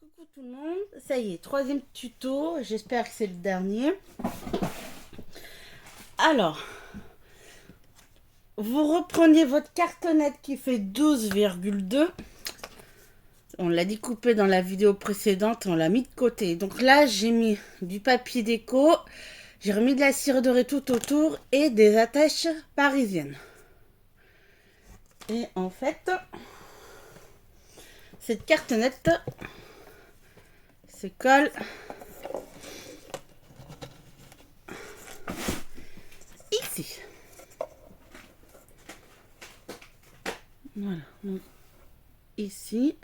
Coucou tout le monde, ça y est, troisième tuto, j'espère que c'est le dernier. Alors, vous reprenez votre cartonnette qui fait 12,2. On l'a découpé dans la vidéo précédente, on l'a mis de côté. Donc là, j'ai mis du papier déco, j'ai remis de la cire dorée tout autour et des attaches parisiennes. Et en fait, cette cartonnette se colle ici. Voilà, donc ici.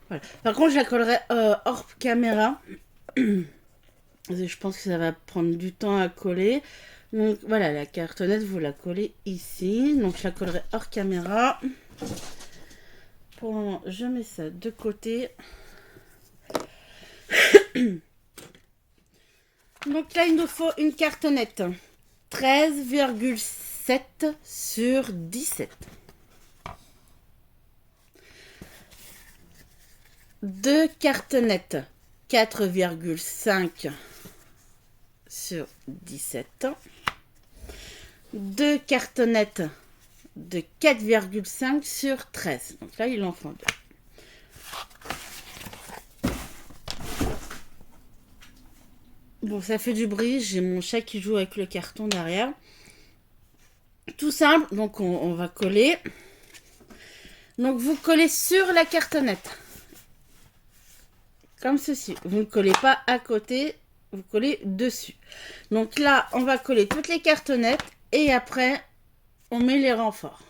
Voilà. Par contre, je la collerai hors caméra. Je pense que ça va prendre du temps à coller. Donc voilà, la cartonnette, vous la collez ici. Donc je la collerai hors caméra. Pour le moment, je mets ça de côté. Donc là, il nous faut une cartonnette 13,7 sur 17. Deux cartonnettes 4,5 sur 17. Deux cartonnettes de 4,5 sur 13. Donc là, il en faut deux. Bon, ça fait du bruit. J'ai mon chat qui joue avec le carton derrière. Tout simple. Donc, on va coller. Donc, vous collez sur la cartonnette. Comme ceci. Vous ne collez pas à côté. Vous collez dessus. Donc là, on va coller toutes les cartonnettes. Et après, on met les renforts.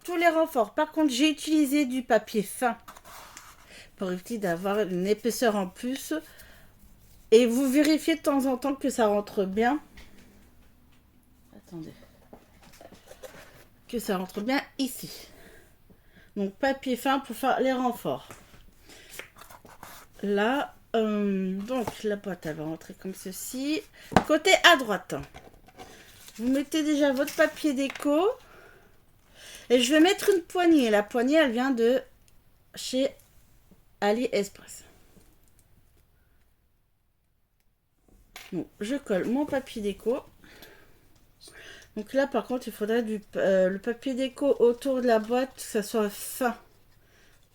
tous les renforts. Par contre, j'ai utilisé du papier fin pour éviter d'avoir une épaisseur en plus. Et vous vérifiez de temps en temps que ça rentre bien. Attendez. Que ça rentre bien ici. Donc, papier fin pour faire les renforts. Là, donc la boîte, elle va rentrer comme ceci. Côté à droite, vous mettez déjà votre papier déco. Et je vais mettre une poignée. La poignée, elle vient de chez AliExpress. Donc, je colle mon papier déco. Donc là, par contre, il faudrait le papier déco autour de la boîte, que ça soit fin.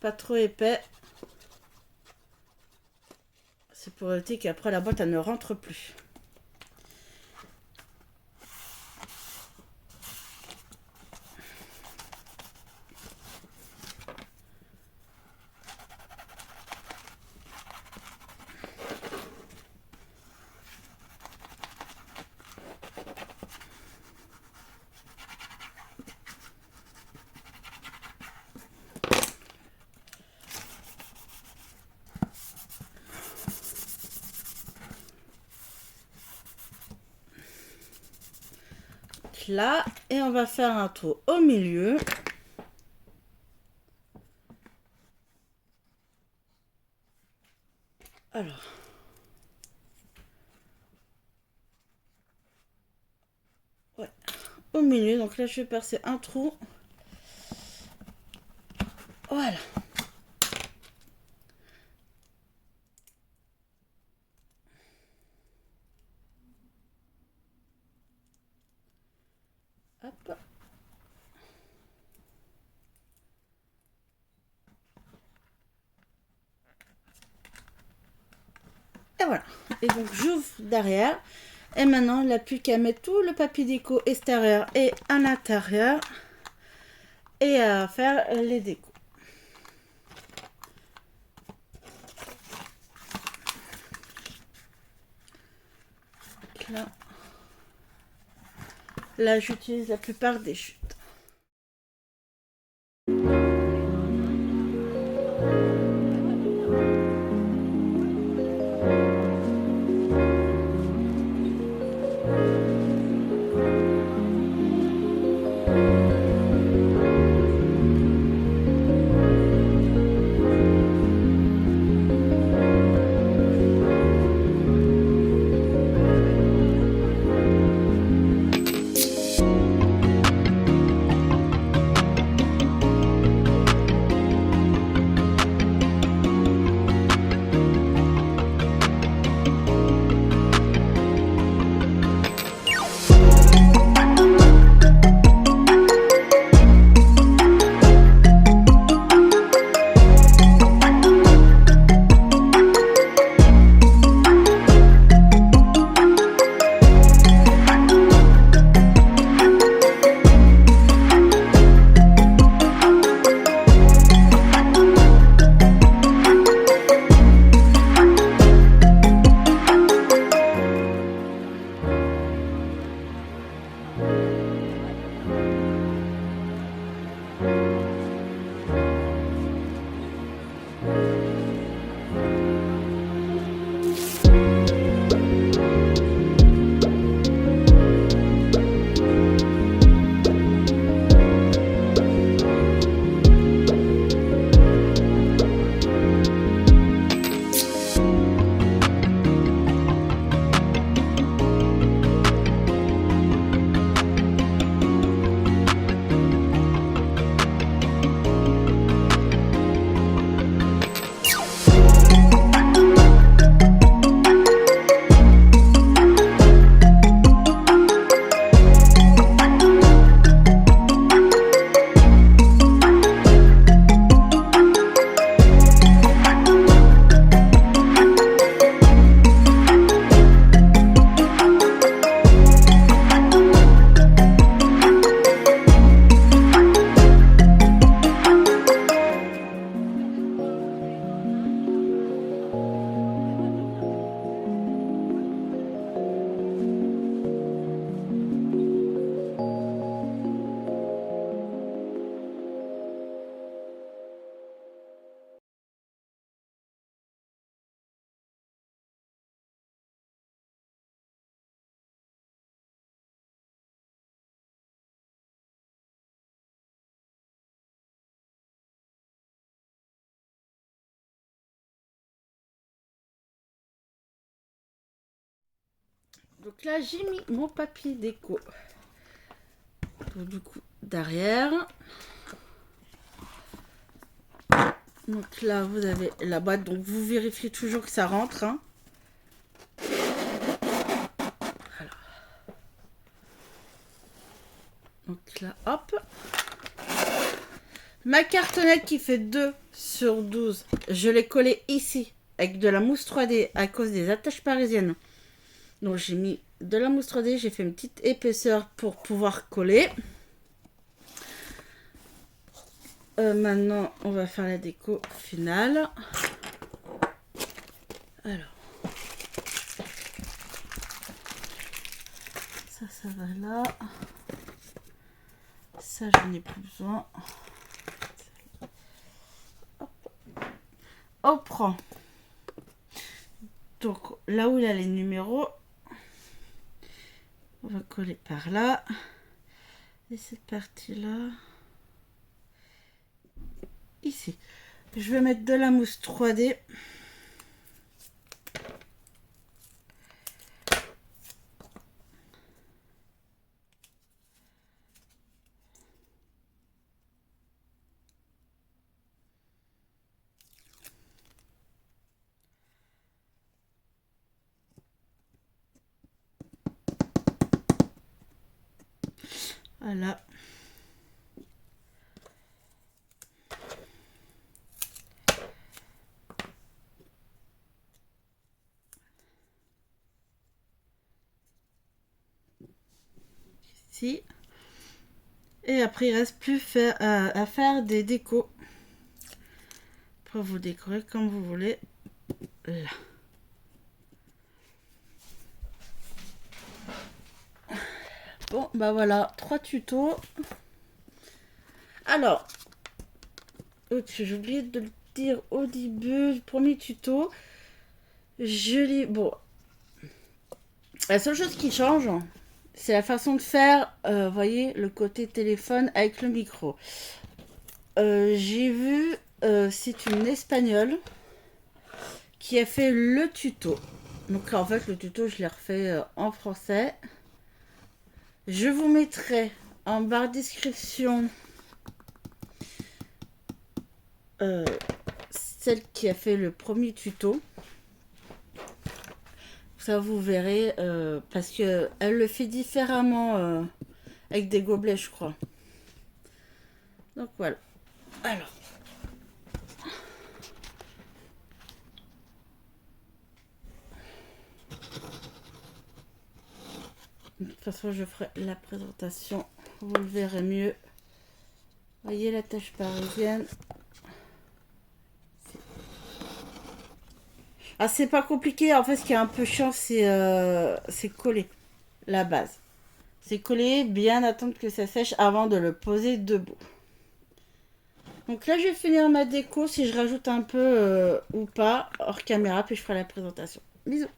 Pas trop épais. C'est pour éviter qu'après la boîte, elle ne rentre plus. Là, et on va faire un trou au milieu. Alors, ouais, au milieu. Donc là, je vais percer un trou. Voilà. Hop. Et voilà. Et donc, j'ouvre derrière. Et maintenant, il n'y a plus qu'à mettre tout le papier déco extérieur et à l'intérieur. Et à faire les décos. Là j'utilise la plupart des chutes. Donc là, j'ai mis mon papier déco. Donc, du coup, derrière. Donc là, vous avez la boîte. Donc vous vérifiez toujours que ça rentre. Hein. Voilà. Donc là, hop. Ma cartonnette qui fait 2/12, je l'ai collée ici avec de la mousse 3D à cause des attaches parisiennes. Donc j'ai mis de la mousse 3D, j'ai fait une petite épaisseur pour pouvoir coller. Maintenant, on va faire la déco finale. Alors, ça va là. Ça, j'en ai plus besoin. Hop. On prend. Donc, là où il y a les numéros, on va coller par là. Et cette partie-là, ici. Je vais mettre de la mousse 3D. Voilà. Ici. Et après, il reste plus à faire des décos. Pour vous décorer comme vous voulez. Là. Bon, bah voilà, 3 tutos. Alors, j'ai oublié de le dire au début, le premier tuto. Bon, la seule chose qui change, c'est la façon de faire, vous voyez, le côté téléphone avec le micro. J'ai vu, c'est une Espagnole qui a fait le tuto. Donc en fait, le tuto, je l'ai refait en français. Je vous mettrai en barre de description celle qui a fait le premier tuto. Ça, vous verrez, parce que elle le fait différemment avec des gobelets, je crois. Donc voilà. Alors. De toute façon, je ferai la présentation. Vous le verrez mieux. Voyez la tache parisienne. Ah, c'est pas compliqué. En fait, ce qui est un peu chiant, c'est coller la base. C'est coller, bien attendre que ça sèche avant de le poser debout. Donc là, je vais finir ma déco. Si je rajoute un peu ou pas, hors caméra, puis je ferai la présentation. Bisous.